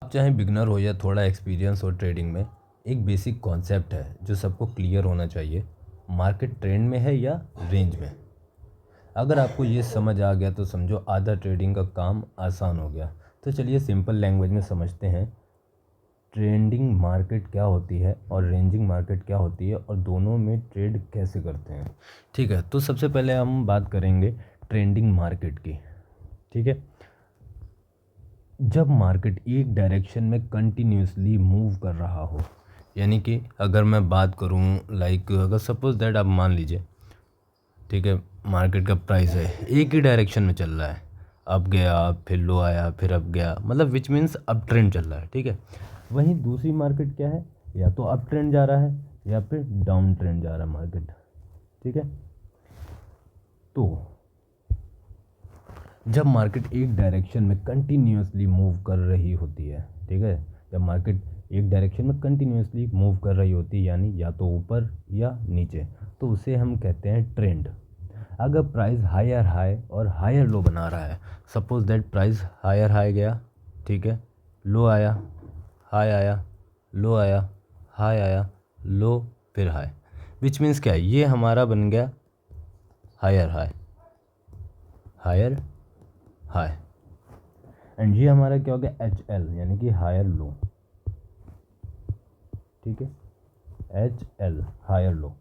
चाहे बिगनर हो या थोड़ा एक्सपीरियंस हो ट्रेडिंग में, एक बेसिक कॉन्सेप्ट है जो सबको क्लियर होना चाहिए। मार्केट ट्रेंड में है या रेंज में। अगर आपको ये समझ आ गया तो समझो आधा ट्रेडिंग का काम आसान हो गया। तो चलिए सिंपल लैंग्वेज में समझते हैं ट्रेंडिंग मार्केट क्या होती है और रेंजिंग मार्केट क्या होती है और दोनों में ट्रेड कैसे करते हैं। ठीक है, तो सबसे पहले हम बात करेंगे ट्रेंडिंग मार्केट की। ठीक है, जब मार्केट एक डायरेक्शन में कंटिन्यूसली मूव कर रहा हो, यानी कि अगर मैं बात करूं लाइक अगर सपोज दैट आप मान लीजिए, ठीक है, मार्केट का प्राइस है एक ही डायरेक्शन में चल रहा है, अप गया फिर लो आया फिर अप गया, मतलब विच मीन्स अप ट्रेंड चल रहा है। ठीक है, वहीं दूसरी मार्केट क्या है, या तो अप ट्रेंड जा रहा है या फिर डाउन ट्रेंड जा रहा है मार्केट। ठीक है, तो जब मार्केट एक डायरेक्शन में कंटिन्यूसली मूव कर रही होती है, ठीक है, जब मार्केट एक डायरेक्शन में कंटिन्यूसली मूव कर रही होती है यानी या तो ऊपर या नीचे, तो उसे हम कहते हैं ट्रेंड। अगर प्राइस हायर हाई और हायर लो बना रहा है, suppose that price higher high गया, ठीक है, लो आया, हाई आया, लो आया, हाई आया, लो, फिर हाई, विच मीन्स क्या है, ये हमारा बन गया higher high, higher high, and ये हमारा क्या हो गया एच एल, यानी कि हायर लो। ठीक है, एच एल हायर लो।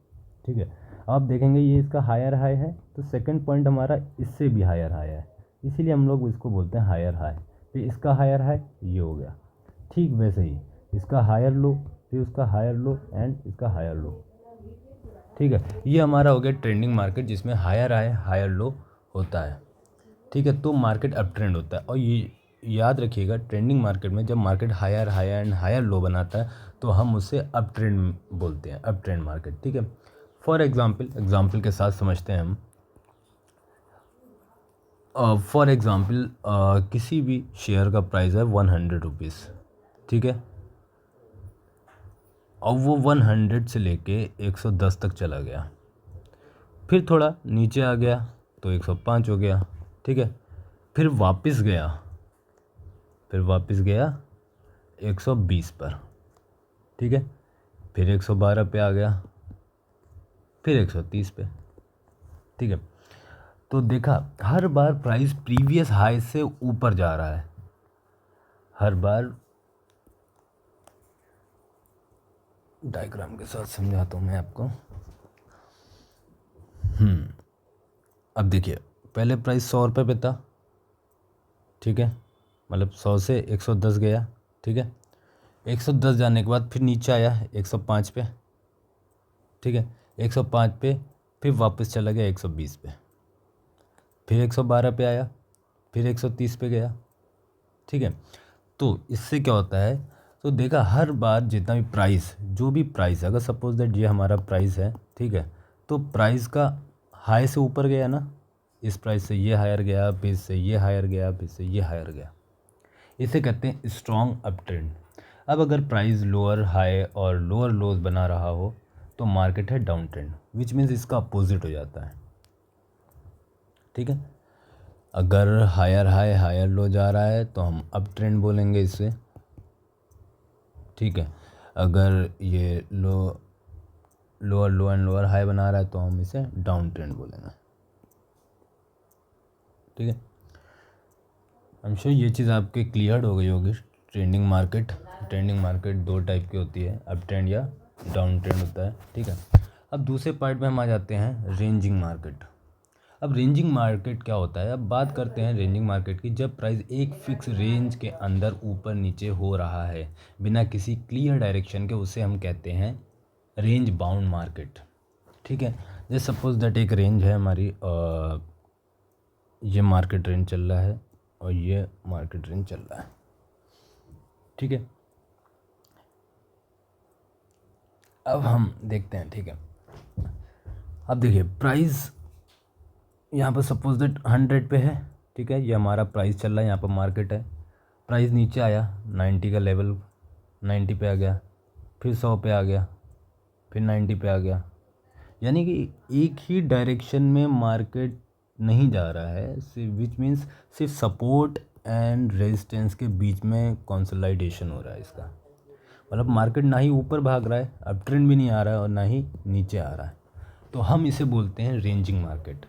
ठीक है, आप देखेंगे ये इसका हायर हाई है, तो सेकंड पॉइंट हमारा इससे भी हायर हाई है, इसीलिए हम लोग इसको बोलते हैं हायर हाई। फिर इसका हायर हाई ये हो गया, ठीक वैसे ही इसका हायर लो, फिर उसका हायर लो एंड इसका हायर लो। ठीक है, ये हमारा हो गया ट्रेंडिंग मार्केट जिसमें हायर हाई हायर लो होता है। ठीक है, तो मार्केट अप ट्रेंड होता है, और ये याद रखिएगा ट्रेंडिंग मार्केट में जब market higher high and higher low बनाता है तो हम उसे अप ट्रेंड बोलते हैं, अप ट्रेंड मार्केट। ठीक है, फॉर एग्जांपल के साथ समझते हैं हम। फॉर एग्ज़ाम्पल किसी भी शेयर का प्राइस है 100 रुपीज़। ठीक है, और वो 100 से लेके 110 तक चला गया, फिर थोड़ा नीचे आ गया तो 105 हो गया। ठीक है, फिर वापस गया, 120 पर। ठीक है, फिर 112 पे आ गया, फिर 130 पे। ठीक है, तो देखा हर बार प्राइस प्रीवियस हाई से ऊपर जा रहा है, हर बार। डायग्राम के साथ समझाता हूँ मैं आपको। अब देखिए पहले प्राइस 100 रुपये पे था। ठीक है, मतलब 100 से 110 गया। ठीक है, 110 जाने के बाद फिर नीचे आया 105 पे। ठीक है, 105 पे फिर वापस चला गया 120 पे, फिर 112 पे आया, फिर 130 पे गया। ठीक है, तो इससे क्या होता है, तो देखा हर बार जितना भी प्राइस, जो भी प्राइस है, अगर सपोज दैट ये हमारा प्राइस है, ठीक है, तो प्राइस का हाई से ऊपर गया ना, इस प्राइस से ये हायर गया, फिर से ये हायर गया, फिर से ये हायर गया, इसे कहते हैं स्ट्रॉन्ग अप ट्रेंड। अब अगर प्राइस लोअर हाई और लोअर लोज बना रहा हो तो मार्केट है डाउन ट्रेंड, विच मीन्स इसका अपोजिट हो जाता है। ठीक है, अगर हायर हाई हायर लो जा रहा है तो हम अप ट्रेंड बोलेंगे इसे। ठीक है, अगर ये lower low and lower high बना रहा है तो हम इसे डाउन ट्रेंड बोलेंगे। ठीक है, आई एम श्योर ये चीज़ आपके क्लियर हो गई होगी। ट्रेंडिंग मार्केट दो टाइप की होती है, अप ट्रेंड या डाउन ट्रेंड होता है। ठीक है, अब दूसरे पार्ट में हम आ जाते हैं रेंजिंग मार्केट। अब रेंजिंग मार्केट क्या होता है, अब बात करते हैं रेंजिंग मार्केट की। जब प्राइस एक फिक्स रेंज के अंदर ऊपर नीचे हो रहा है बिना किसी क्लियर डायरेक्शन के, उसे हम कहते हैं रेंज बाउंड मार्केट। ठीक है, जैसे सपोज दैट एक रेंज है हमारी, ये मार्केट रेंज चल रहा है और ये मार्केट रेंज चल रहा है। ठीक है, अब हम देखते हैं। ठीक है, अब देखिए प्राइस यहाँ पर सपोज दैट 100 पे है। ठीक है, ये हमारा प्राइस चल रहा है, यहाँ पर मार्केट है। प्राइस नीचे आया 90 का लेवल, 90 पे आ गया, फिर 100 पे आ गया, फिर 90 पे आ गया, यानी कि एक ही डायरेक्शन में मार्केट नहीं जा रहा है, सिर्फ विच मीन्स सिर्फ सपोर्ट एंड रेजिस्टेंस के बीच में कंसोलिडेशन हो रहा है इसका, मतलब मार्केट ना ही ऊपर भाग रहा है, अब ट्रेंड भी नहीं आ रहा है और ना ही नीचे आ रहा है, तो हम इसे बोलते हैं रेंजिंग मार्केट,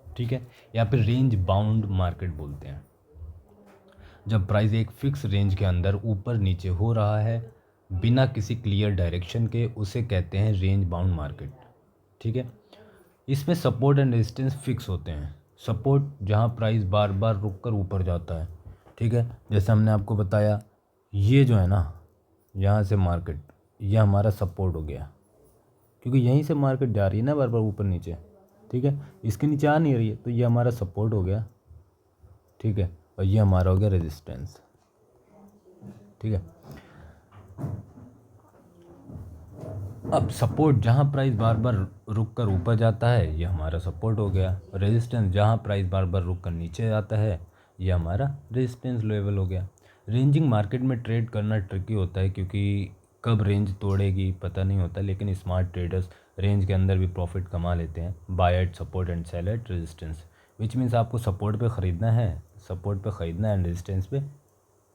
ठीक है, या फिर रेंज बाउंड मार्केट बोलते हैं। जब प्राइस एक फिक्स रेंज के अंदर ऊपर नीचे हो रहा है बिना किसी क्लियर डायरेक्शन के, उसे कहते हैं रेंज बाउंड मार्केट, ठीक है। इसमें सपोर्ट एंड रेजिस्टेंस फिक्स होते हैं। सपोर्ट जहां प्राइस बार बार रुक कर ऊपर जाता है, ठीक है, जैसे हमने आपको बताया ये जो है ना, यहाँ से मार्केट, ये हमारा सपोर्ट हो गया, क्योंकि यहीं से मार्केट जा रही है ना बार बार ऊपर नीचे, ठीक है, इसके नीचे आ नहीं रही है, तो ये हमारा सपोर्ट हो गया, ठीक है, और ये हमारा हो गया रेजिस्टेंस, ठीक है। अब सपोर्ट जहां प्राइस बार बार रुक कर ऊपर जाता है ये हमारा सपोर्ट हो गया, रेजिस्टेंस जहां प्राइस बार बार रुक कर नीचे आता है ये हमारा रेजिस्टेंस लेवल हो गया। रेंजिंग मार्केट में ट्रेड करना ट्रिकी होता है क्योंकि कब रेंज तोड़ेगी पता नहीं होता, लेकिन स्मार्ट ट्रेडर्स रेंज के अंदर भी प्रॉफिट कमा लेते हैं। Buy at support and sell at resistance, which means आपको सपोर्ट पे ख़रीदना है, सपोर्ट पे ख़रीदना है एंड रेजिस्टेंस पे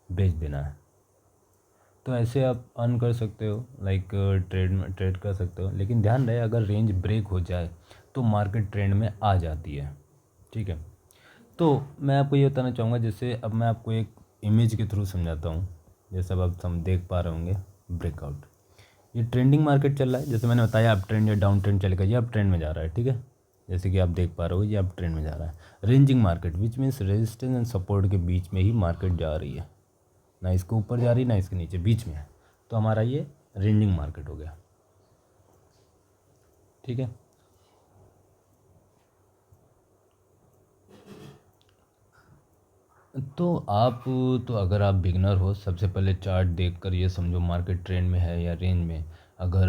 बेच देना है। तो ऐसे आप अर्न कर सकते हो, लाइक ट्रेड कर सकते हो, लेकिन ध्यान रहे अगर रेंज ब्रेक हो जाए तो मार्केट ट्रेंड में आ जाती है, ठीक है। तो मैं आपको ये बताना चाहूँगा, जैसे अब मैं आपको एक इमेज के थ्रू समझाता हूँ। जैसे अब आप हम देख पा रहे होंगे ब्रेकआउट, ये ट्रेंडिंग मार्केट चल रहा है, जैसे मैंने बताया अप ट्रेंड या डाउन ट्रेंड चलेगा, ये अब ट्रेंड में जा रहा है, ठीक है, जैसे कि आप देख पा रहे हो ये अब ट्रेंड में जा रहा है। Ranging market which means resistance and support के बीच में ही मार्केट जा रही है, ना इसके ऊपर जा रही ना इसके नीचे, बीच में है, तो हमारा ये रेंजिंग मार्केट हो गया, ठीक है। तो अगर आप बिगनर हो, सबसे पहले चार्ट देखकर ये समझो मार्केट ट्रेंड में है या रेंज में। अगर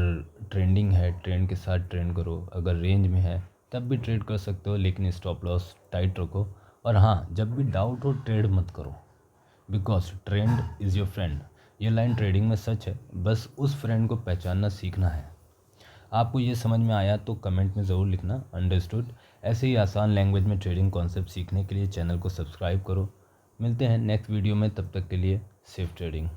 ट्रेंडिंग है ट्रेंड के साथ ट्रेंड करो, अगर रेंज में है तब भी ट्रेड कर सकते हो, लेकिन स्टॉप लॉस टाइट रखो। और हाँ, जब भी डाउट हो ट्रेड मत करो, because trend is your friend. ये लाइन ट्रेडिंग में सच है, बस उस फ्रेंड को पहचानना सीखना है। आपको ये समझ में आया तो कमेंट में ज़रूर लिखना अंडरस्टूड। ऐसे ही आसान लैंग्वेज में ट्रेडिंग कॉन्सेप्ट सीखने के लिए चैनल को सब्सक्राइब करो। मिलते हैं नेक्स्ट वीडियो में, तब तक के लिए सेफ ट्रेडिंग।